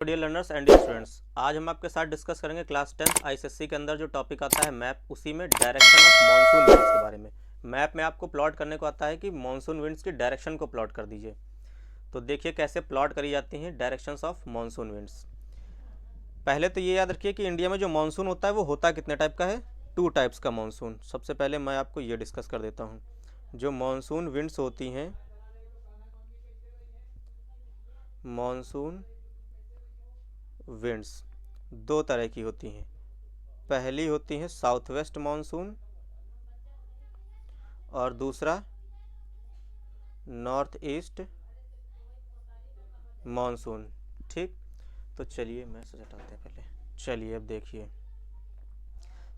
Dear learners and dear students, आज हम आपके साथ डिस्कस करेंगे क्लास 10th आईसीएससी के अंदर जो टॉपिक आता है मैप, उसी में डायरेक्शन ऑफ मॉनसून विंड्स के बारे में। मैप में आपको प्लॉट करने को आता है कि मॉनसून विंड्स की डायरेक्शन को प्लॉट कर दीजिए। तो देखिए कैसे प्लॉट करी जाती हैं डायरेक्शंस ऑफ मॉनसून विंड्स। पहले तो ये याद रखिए कि इंडिया में जो मानसून होता है वो होता कितने टाइप का है, 2 टाइप्स का मानसून। सबसे पहले मैं आपको ये डिस्कस कर देता हूँ। जो मानसून विंड्स होती हैं, मानसून विंड्स 2 तरह की होती हैं। पहली होती है साउथ वेस्ट मानसून और दूसरा नॉर्थ ईस्ट मानसून। ठीक, तो चलिए मैसेज हटाते हैं पहले। चलिए अब देखिए,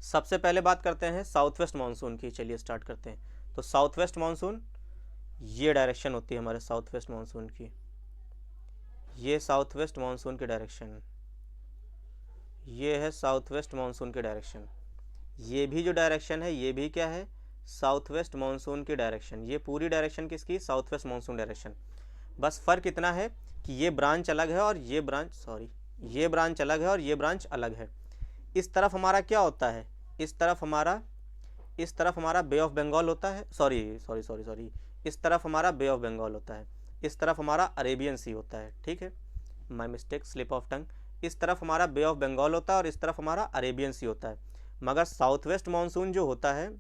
सबसे पहले बात करते हैं साउथ वेस्ट मानसून की। चलिए स्टार्ट करते हैं। तो साउथ वेस्ट मानसून, ये डायरेक्शन होती है हमारे साउथ वेस्ट मानसून की। ये साउथ वेस्ट मानसून की डायरेक्शन, ये है साउथ वेस्ट मानसून की डायरेक्शन। ये भी जो डायरेक्शन है ये भी क्या है, साउथ वेस्ट मानसून की डायरेक्शन। ये पूरी डायरेक्शन किसकी, साउथ वेस्ट मानसून डायरेक्शन। बस फ़र्क इतना है कि ये ब्रांच अलग है और ये ब्रांच ये ब्रांच अलग है और ये ब्रांच अलग है। इस तरफ हमारा क्या होता है, इस तरफ हमारा बे ऑफ बंगाल होता है। सॉरी, इस तरफ हमारा बे ऑफ बंगाल होता है, इस तरफ हमारा अरेबियन सी होता है। ठीक है, my mistake, slip of tongue. इस तरफ हमारा बे ऑफ बंगाल होता है और इस तरफ हमारा अरेबियन सी होता है। मगर साउथ वेस्ट मानसून जो होता है,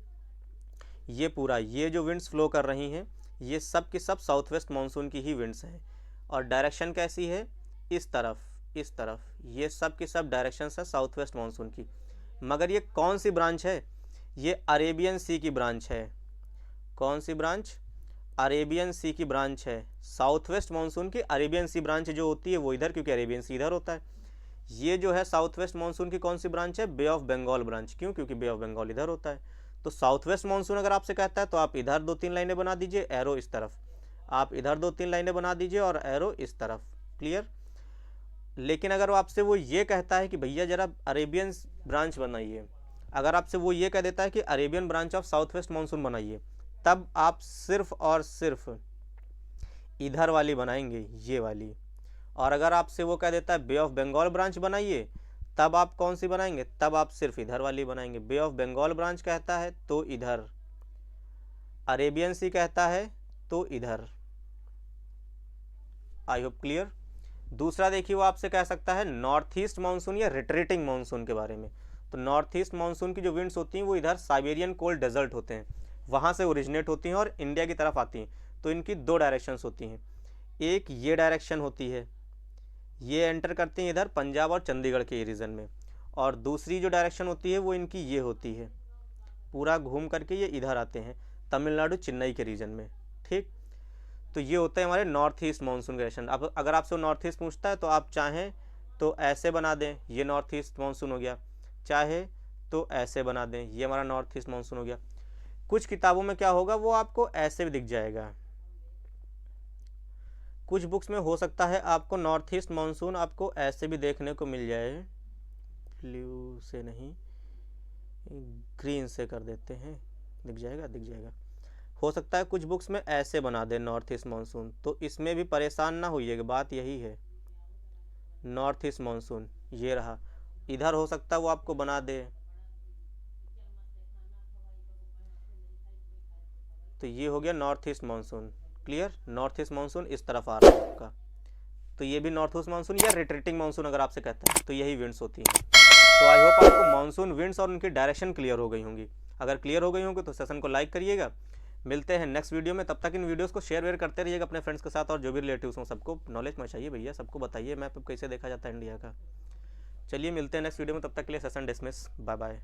ये पूरा, ये जो विंड्स फ्लो कर रही हैं, ये सब की सब साउथ वेस्ट मानसून की ही विंड्स हैं। और डायरेक्शन कैसी है, इस तरफ ये सब की सब डायरेक्शन है साउथ वेस्ट मानसून की। मगर ये कौन सी ब्रांच है, ये अरेबियन सी की ब्रांच है। कौन सी ब्रांच, अरेबियन सी की ब्रांच है। साउथ वेस्ट मानसून की अरेबियन सी ब्रांच जो होती है वो इधर, क्योंकि अरेबियन सी इधर होता है। ये जो है साउथ वेस्ट मानसून की कौन सी ब्रांच है, बे ऑफ बंगाल ब्रांच। क्यों, क्योंकि बे ऑफ बंगाल इधर होता है। तो साउथ वेस्ट मानसून अगर आपसे कहता है तो आप इधर 2-3 लाइनें बना दीजिए, एरो इस तरफ। आप इधर 2-3 लाइनें बना दीजिए और एरो इस तरफ। क्लियर। लेकिन अगर आपसे वो ये कहता है कि भैया जरा अरेबियन ब्रांच बनाइए, अगर आपसे वो ये कह देता है कि Arabian branch of south west monsoon बनाइए, तब आप सिर्फ और सिर्फ इधर वाली बनाएंगे, ये वाली। और अगर आपसे वो कह देता है बे ऑफ बंगाल ब्रांच बनाइए, तब आप कौन सी बनाएंगे, तब आप सिर्फ इधर वाली बनाएंगे। बे ऑफ बंगाल ब्रांच कहता है तो इधर, अरेबियन सी कहता है तो इधर। I hope clear. दूसरा देखिए, वो आपसे कह सकता है नॉर्थ ईस्ट मानसून या रिट्रीटिंग मानसून के बारे में। तो नॉर्थ ईस्ट मानसून की जो विंड्स होती हैं वो इधर साइबेरियन कोल्ड डेजर्ट होते हैं, वहाँ से ओरिजिनेट होती हैं और इंडिया की तरफ आती हैं। तो इनकी 2 डायरेक्शंस होती हैं। एक ये डायरेक्शन होती है, ये एंटर करती हैं इधर पंजाब और चंडीगढ़ के रीजन में। और दूसरी जो डायरेक्शन होती है वो इनकी ये होती है, पूरा घूम करके ये इधर आते हैं तमिलनाडु चेन्नई के रीजन में। ठीक, तो ये होता है हमारे नॉर्थ ईस्ट मानसून का डायरेक्शन। अब अगर आपसे नॉर्थ ईस्ट पूछता है तो आप चाहें तो ऐसे बना दें, ये नॉर्थ ईस्ट मानसून हो गया। चाहे तो ऐसे बना दें, ये हमारा नॉर्थ ईस्ट मानसून हो गया। कुछ किताबों में क्या होगा, वो आपको ऐसे भी दिख जाएगा। कुछ बुक्स में हो सकता है आपको नॉर्थ ईस्ट मानसून आपको ऐसे भी देखने को मिल जाए। ब्लू से नहीं, ग्रीन से कर देते हैं, दिख जाएगा। हो सकता है कुछ बुक्स में ऐसे बना दे नॉर्थ ईस्ट मानसून, तो इसमें भी परेशान ना होइएगा, बात यही है। नॉर्थ ईस्ट मानसून ये रहा, इधर हो सकता है वो आपको बना दे, तो ये हो गया north east monsoon. Clear, north east monsoon इस तरफ आ रहा है आपका, तो ये भी नॉर्थ ईस्ट मानसून या रिट्रीटिंग मानसून अगर आपसे कहता है तो यही विंड्स होती हैं। तो आई होप आपको मानसून विंड्स और उनकी डायरेक्शन क्लियर हो गई होंगी। अगर क्लियर हो गई होंगी तो सेशन को लाइक करिएगा। मिलते हैं नेक्स्ट वीडियो में, तब तक इन वीडियोस को शेयर वेयर करते रहिएगा अपने फ्रेंड्स के साथ, और जो भी रिलेटिव्स हों सबको नॉलेज पहुंचाइए भैया, सबको बताइए मैप कैसे देखा जाता है इंडिया का। चलिए मिलते हैं नेक्स्ट वीडियो में, तब तक के लिए सेशन डिसमिस, बाय बाय।